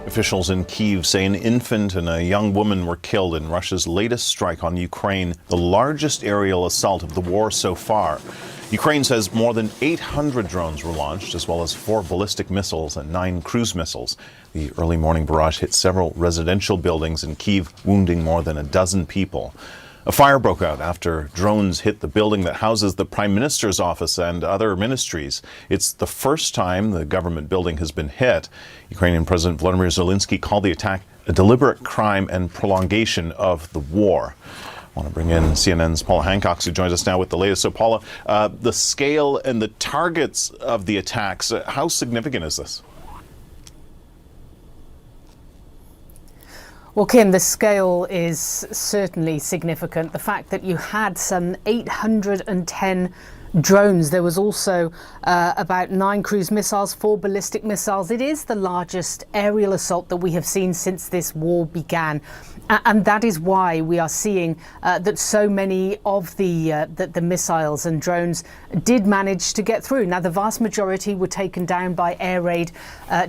Officials in Kyiv say an infant and a young woman were killed in Russia's latest strike on Ukraine, the largest aerial assault of the war so far. Ukraine says more than 800 drones were launched, as well as 4 ballistic missiles and 9 cruise missiles. The early morning barrage hit several residential buildings in Kyiv, wounding more than a dozen people. A fire broke out after drones hit the building that houses the Prime Minister's office and other ministries. It's the first time the government building has been hit. Ukrainian President Volodymyr Zelensky called the attack a deliberate crime and prolongation of the war. I want to bring in CNN's Paula Hancock, who joins us now with the latest. So, Paula, the scale and the targets of the attacks, how significant is this? Well, Kim, the scale is certainly significant. The fact that you had some 810 drones. There was also about 9 cruise missiles, 4 ballistic missiles. It is the largest aerial assault that we have seen since this war began. And that is why we are seeing that so many of the missiles and drones did manage to get through. Now, the vast majority were taken down by air raid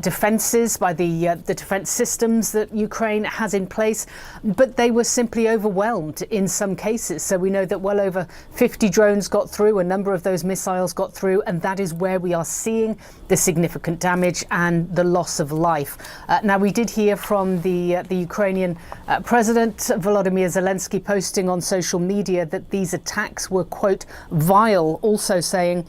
defences, by the defence systems that Ukraine has in place, but they were simply overwhelmed in some cases. So we know that well over 50 drones got through, a number of those missiles got through, and that is where we are seeing the significant damage and the loss of life. Now, we did hear from the Ukrainian President Volodymyr Zelensky posting on social media that these attacks were, quote, vile, also saying,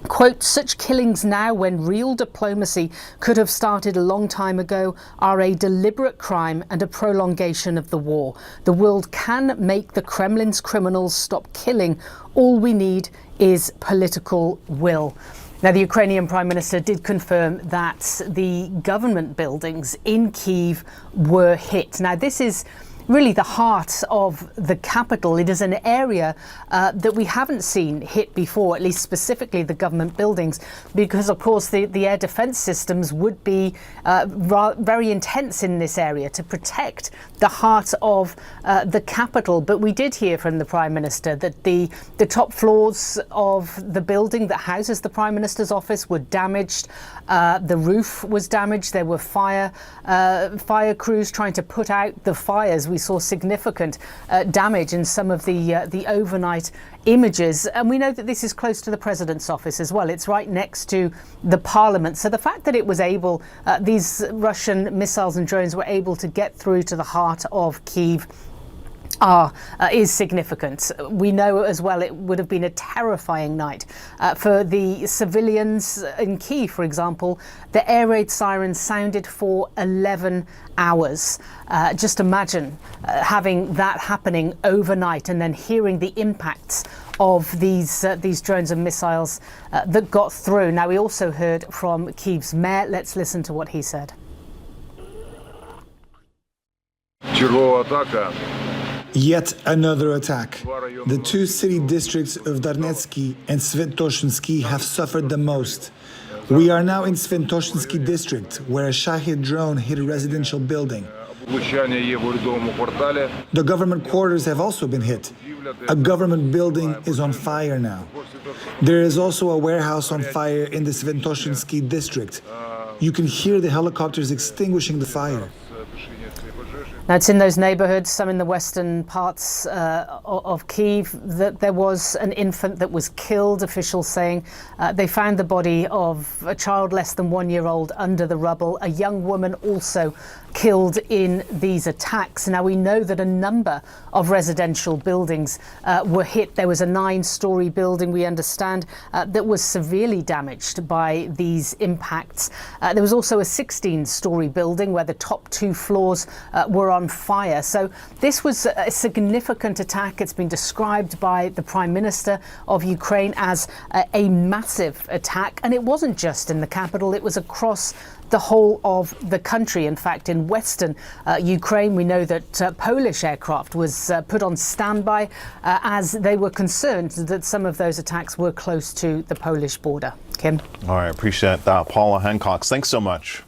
quote, such killings now when real diplomacy could have started a long time ago are a deliberate crime and a prolongation of the war. The world can make the Kremlin's criminals stop killing. All we need is political will. Now, the Ukrainian Prime Minister did confirm that the government buildings in Kyiv were hit. Now, this is really the heart of the capital. It is an area that we haven't seen hit before, at least specifically the government buildings, because of course the air defense systems would be very intense in this area to protect the heart of the capital. But we did hear from the Prime Minister that the top floors of the building that houses the Prime Minister's office were damaged. The roof was damaged. There were fire crews trying to put out the fires. We saw significant damage in some of the overnight images, and we know that this is close to the president's office as well. It's right next to the parliament. So the fact that it was able, these Russian missiles and drones were able to get through to the heart of Kyiv is significant. We know as well it would have been a terrifying night for the civilians in Kyiv, for example. The air raid sirens sounded for 11 hours. Just imagine having that happening overnight and then hearing the impacts of these drones and missiles that got through. Now, we also heard from Kyiv's mayor. Let's listen to what he said. Yet another attack. The 2 city districts of Donetsk and Svetoshinsky have suffered the most. We are now in Svetoshinsky district, where a Shahid drone hit a residential building. The government quarters have also been hit. A government building is on fire now. There is also a warehouse on fire in the Svetoshinsky district. You can hear the helicopters extinguishing the fire. Now, it's in those neighbourhoods, some in the western parts of Kyiv, that there was an infant that was killed, officials saying. They found the body of a child less than 1 year old under the rubble. A young woman also killed in these attacks. Now, we know that a number of residential buildings were hit. There was a 9-story building, we understand, that was severely damaged by these impacts. There was also a 16-story building where the top 2 floors were on fire. So this was a significant attack. It's been described by the Prime Minister of Ukraine as a massive attack. And it wasn't just in the capital, it was across the whole of the country. In fact, in western Ukraine, we know that Polish aircraft was put on standby as they were concerned that some of those attacks were close to the Polish border. Kim? All right, appreciate that. Paula Hancock, thanks so much.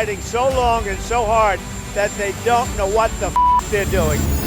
fighting so long and so hard that they don't know what the they're doing.